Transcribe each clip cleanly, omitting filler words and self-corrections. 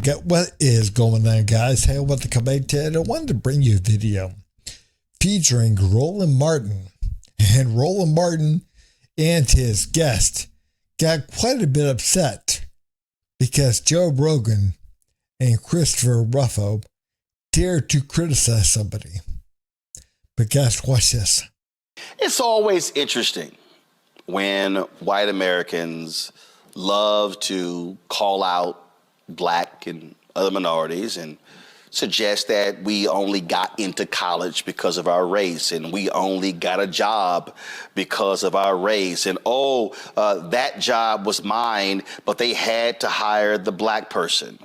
What is going on, guys? Hey, I want to come back to it. I wanted to bring you a video featuring Roland Martin. And Roland Martin and his guest got quite a bit upset because Joe Rogan and Christopher Ruffo dared to criticize somebody. But guys, watch this. It's always interesting when white Americans love to call out black and other minorities and suggest that we only got into college because of our race and we only got a job because of our race. And that job was mine, but they had to hire the black person.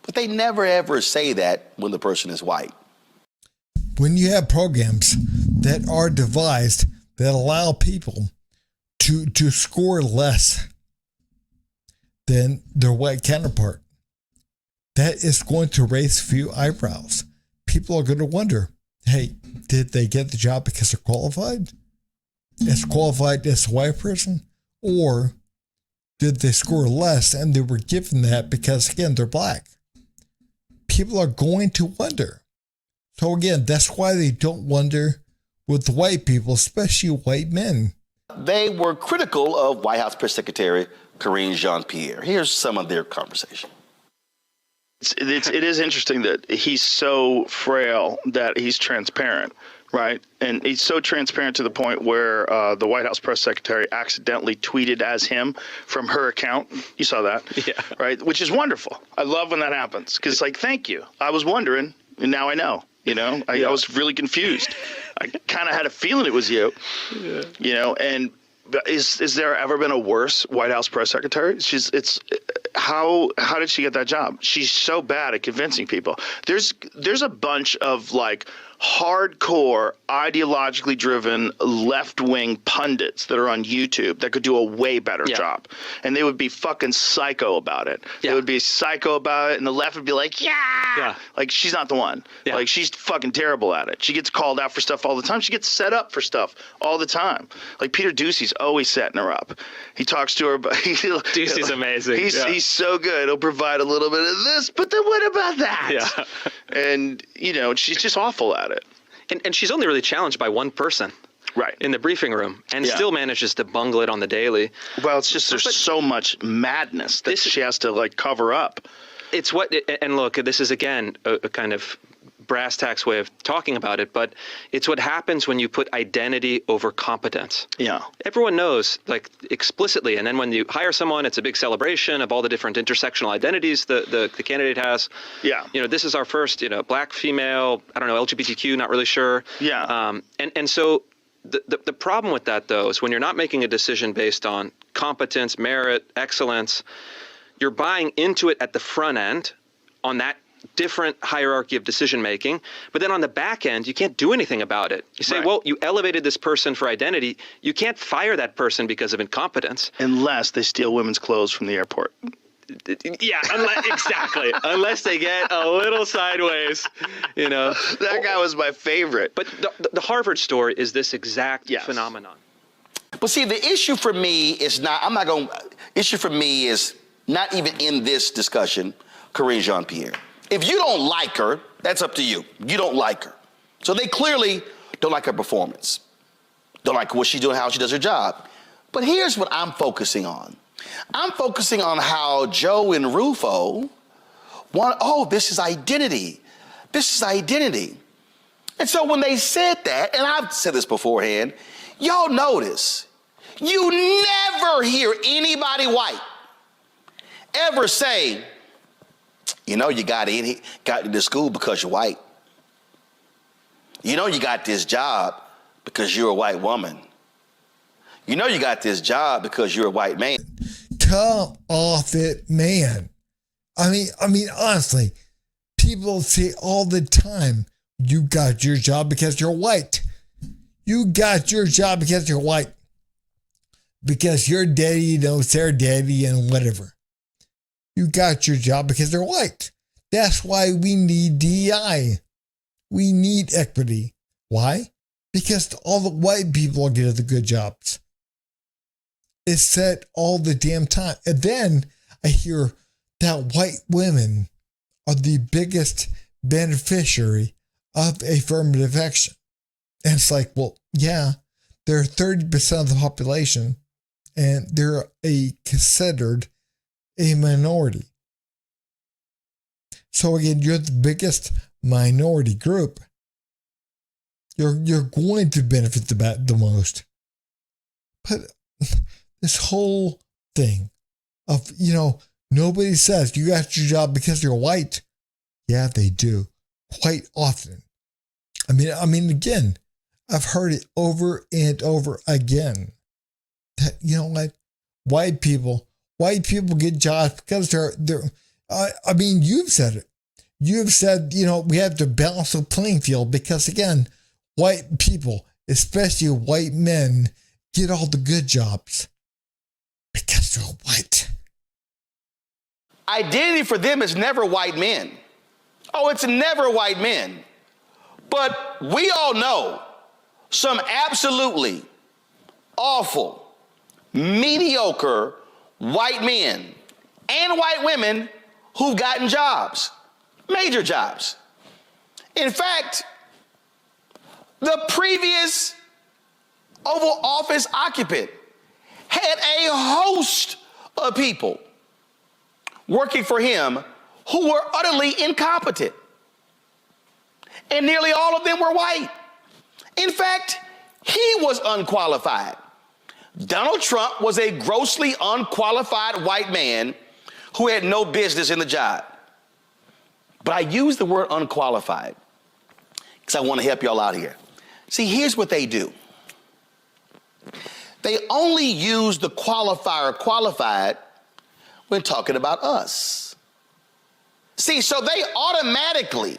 But they never ever say that when the person is white. When you have programs that are devised that allow people to score less than their white counterpart, that is going to raise a few eyebrows. People are going to wonder, hey, did they get the job because they're qualified? As qualified as a white person? Or did they score less and they were given that because, again, they're black? People are going to wonder. So again, that's why they don't wonder with white people, especially white men. They were critical of White House Press Secretary Karine Jean-Pierre. Here's some of their conversation. It is interesting that he's so frail that he's transparent, right? And he's so transparent to the point where the White House press secretary accidentally tweeted as him from her account. You saw that, yeah, right? Which is wonderful. I love when that happens because it's like, thank you. I was wondering, and now I know. You know, I was really confused. I kind of had a feeling it was you. Yeah. You know, and is there ever been a worse White House press secretary? How did she get that job? She's so bad at convincing people. There's a bunch of like hardcore, ideologically driven left-wing pundits that are on YouTube that could do a way better job. And they would be fucking psycho about it. Yeah. They would be psycho about it, and the left would be like, yeah. Like, she's not the one. Yeah. Like, she's fucking terrible at it. She gets called out for stuff all the time. She gets set up for stuff all the time. Like, Peter Ducey's always setting her up. He talks to her about... Ducey's amazing. He's so good. He'll provide a little bit of this, but then what about that? Yeah. And, you know, she's just awful at it. And she's only really challenged by one person. Right. In the briefing room, and still manages to bungle it on the daily. Well, it's just there's so much madness that she has to, like, cover up. It's and look, this is, again, a kind of brass tacks way of talking about it, but it's what happens when you put identity over competence. Yeah. Everyone knows, like, explicitly, and then when you hire someone, it's a big celebration of all the different intersectional identities the candidate has. Yeah. You know, this is our first, black, female, I don't know, LGBTQ, not really sure. Yeah. And so the problem with that, though, is when you're not making a decision based on competence, merit, excellence, you're buying into it at the front end on that different hierarchy of decision making, but then on the back end, you can't do anything about it. You say, well, you elevated this person for identity. You can't fire that person because of incompetence. Unless they steal women's clothes from the airport. Yeah, exactly. Unless they get a little sideways, That guy was my favorite. But the Harvard story is this exact phenomenon. But see, the issue for me is issue for me is not even in this discussion, Karine Jean-Pierre. If you don't like her, that's up to you. You don't like her. So they clearly don't like her performance. Don't like what she's doing, how she does her job. But here's what I'm focusing on. I'm focusing on how Joe and Rufo this is identity. This is identity. And so when they said that, and I've said this beforehand, y'all notice, you never hear anybody white ever say, you got into school because you're white. You got this job because you're a white woman. You got this job because you're a white man. Come off it, man. I mean, honestly, people say all the time, you got your job because you're white. You got your job because you're white. Because your daddy knows their daddy and whatever. You got your job because they're white. That's why we need DEI. We need equity. Why? Because all the white people get the good jobs. It's said all the damn time. And then I hear that white women are the biggest beneficiary of affirmative action. And it's like, well, yeah, they're 30% of the population and they're considered a minority. So again, you're the biggest minority group. You're going to benefit the most. But this whole thing of, nobody says you got your job because you're white. Yeah, they do. Quite often. I mean, again, I've heard it over and over again. That, what? White people get jobs because they're you've said it. You've said, we have to balance the playing field because, again, white people, especially white men, get all the good jobs because they're white. Identity for them is never white men. Oh, it's never white men. But we all know some absolutely awful, mediocre white men and white women who've gotten jobs, major jobs. In fact, the previous Oval Office occupant had a host of people working for him who were utterly incompetent. And nearly all of them were white. In fact, he was unqualified. Donald Trump was a grossly unqualified white man who had no business in the job. But I use the word unqualified because I want to help y'all out here. See, here's what they do. They only use the qualifier qualified when talking about us. See, so they automatically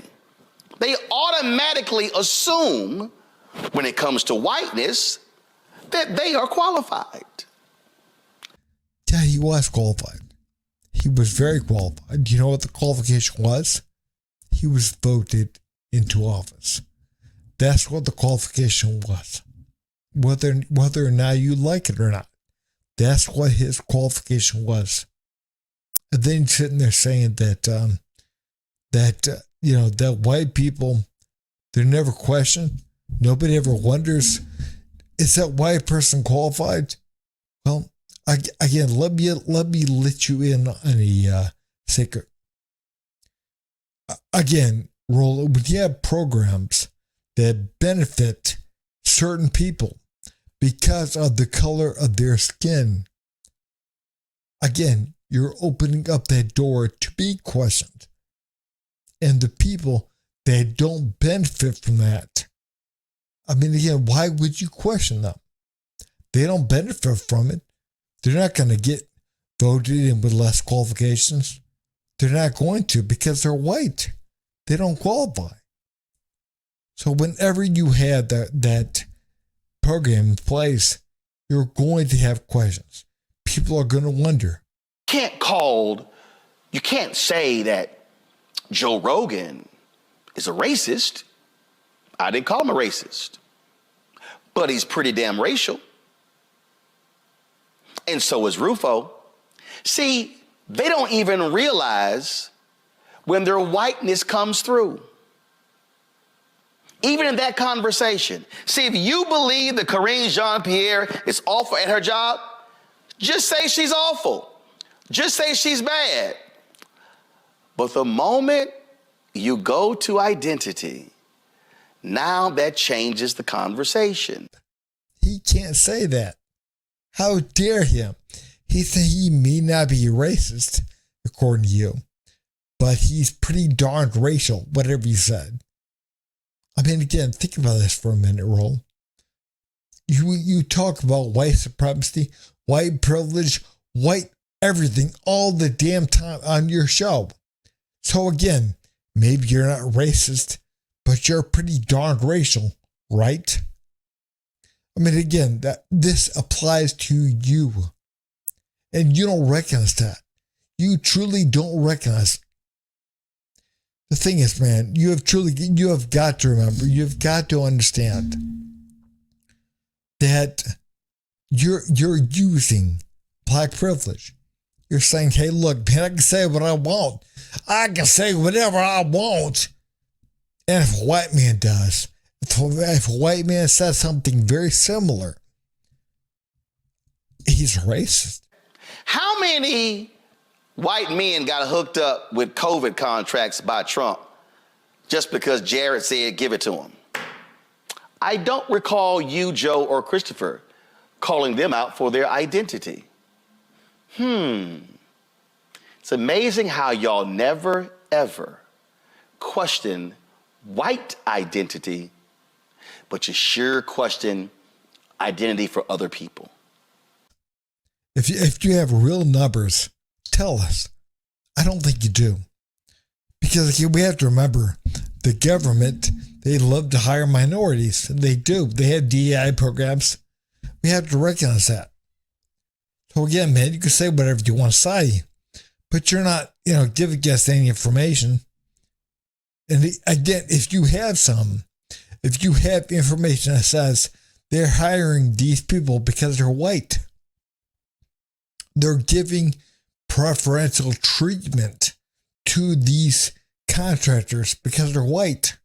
assume when it comes to whiteness that they are qualified. Yeah, he was qualified. He was very qualified. Do you know what the qualification was? He was voted into office. That's what the qualification was. Whether or not you like it or not. That's what his qualification was. And then he's sitting there saying that white people, they're never questioned. Nobody ever wonders, is that white person qualified? Well, again, let me let you in on a secret. Again, Roland, when you have programs that benefit certain people because of the color of their skin, again, you're opening up that door to be questioned. And the people that don't benefit from that, again, why would you question them? They don't benefit from it. They're not going to get voted in with less qualifications. They're not going to because they're white. They don't qualify. So whenever you have that program in place, you're going to have questions. People are going to wonder. You can't say that Joe Rogan is a racist. I didn't call him a racist. But he's pretty damn racial. And so is Rufo. See, they don't even realize when their whiteness comes through. Even in that conversation. See, if you believe that Karine Jean-Pierre is awful at her job, just say she's awful. Just say she's bad. But the moment you go to identity, now that changes the conversation. He can't say that. How dare him? He said he may not be racist, according to you, but he's pretty darned racial, whatever he said. Again, think about this for a minute, Roland. You talk about white supremacy, white privilege, white everything all the damn time on your show. So again, maybe you're not racist, but you're pretty darned racial, right? Again, that this applies to you. And you don't recognize that. You truly don't recognize it. The thing is, man, you have got to remember, you've got to understand that you're using black privilege. You're saying, hey, look, man, I can say what I want. I can say whatever I want. And if a white man does, if a white man says something very similar, he's racist. How many white men got hooked up with COVID contracts by Trump just because Jared said give it to him? I don't recall you, Joe, or Christopher calling them out for their identity. It's amazing how y'all never, ever question white identity, but you sure question identity for other people. If you have real numbers, tell us. I don't think you do. Because we have to remember, the government, they love to hire minorities. They do. They have DEI programs. We have to recognize that. So again, man, you can say whatever you want to say, but you're not, giving us any information. And again, if you have information that says they're hiring these people because they're white, they're giving preferential treatment to these contractors because they're white,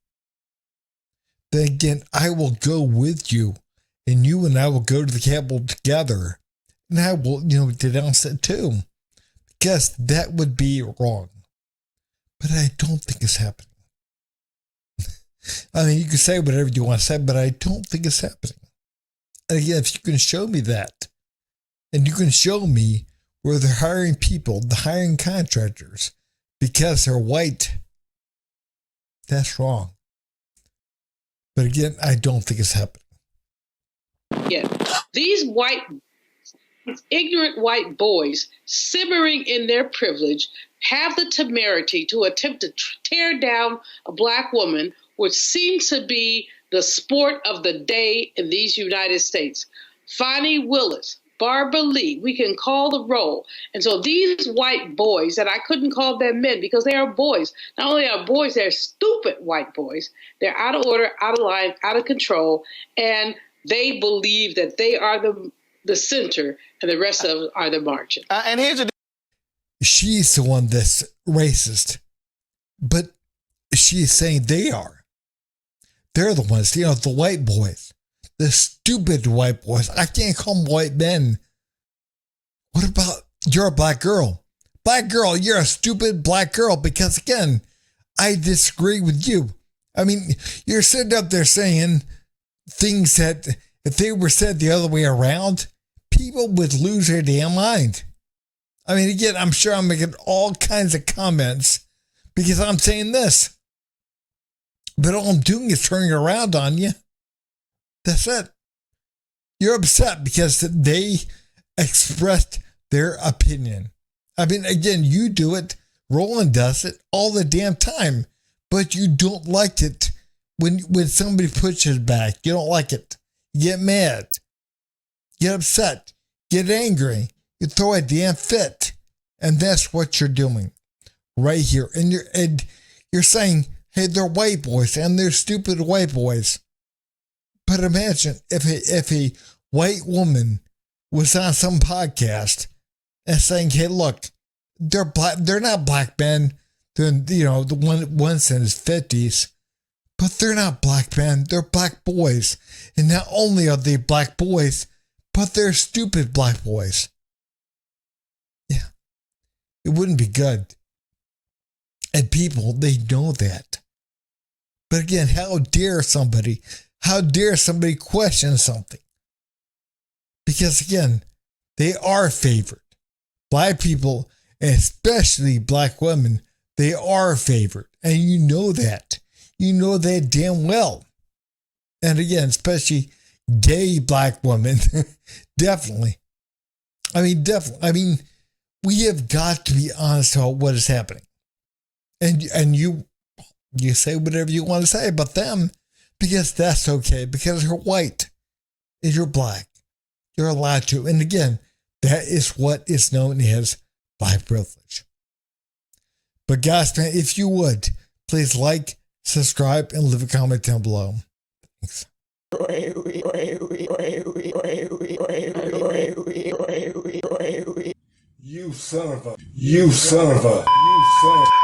then again, I will go with you, and you and I will go to the Capitol together, and I will, denounce it too, because that would be wrong. But I don't think it's happening. I mean, you can say whatever you want to say, but I don't think it's happening. And again, if you can show me that, and you can show me where they're hiring people, the hiring contractors, because they're white, that's wrong. But again, I don't think it's happening. Yeah. These ignorant white boys simmering in their privilege have the temerity to attempt to tear down a black woman, which seems to be the sport of the day in these United States. Fonnie Willis, Barbara Lee, we can call the roll. And so these white boys, and I couldn't call them men because they are boys. Not only are boys, they're stupid white boys. They're out of order, out of line, out of control. And they believe that they are the center and the rest of them are the margin. And here's the She's the one that's racist. But she's saying they are. They're the ones, the white boys. The stupid white boys. I can't call them white men. What about you're a black girl? Black girl, you're a stupid black girl because, again, I disagree with you. I mean, you're sitting up there saying things that if they were said the other way around, people would lose their damn mind. I mean, again, I'm sure I'm making all kinds of comments because I'm saying this. But all I'm doing is turning around on you. That's it. You're upset because they expressed their opinion. I mean, again, you do it. Roland does it all the damn time. But you don't like it when somebody pushes back. You don't like it. You get mad. Get upset. Get angry. You throw a damn fit. And that's what you're doing right here. And you're saying, hey, they're white boys and they're stupid white boys. But imagine if a white woman was on some podcast and saying, hey, look, they're black, they're not black men. They're, the one's in his 50s, but they're not black men. They're black boys. And not only are they black boys, but they're stupid black boys. Yeah. It wouldn't be good. And people, they know that. But again, how dare somebody question something? Because again, they are favored. Black people, and especially black women, they are favored. And you know that. You know that damn well. And again, especially gay black women. Definitely. I mean, we have got to be honest about what is happening. And you say whatever you want to say about them because that's okay. Because you're white and you're black. You're allowed to. And again, that is what is known as black privilege. But guys, man, if you would, please like, subscribe, and leave a comment down below. Thanks. You son of a.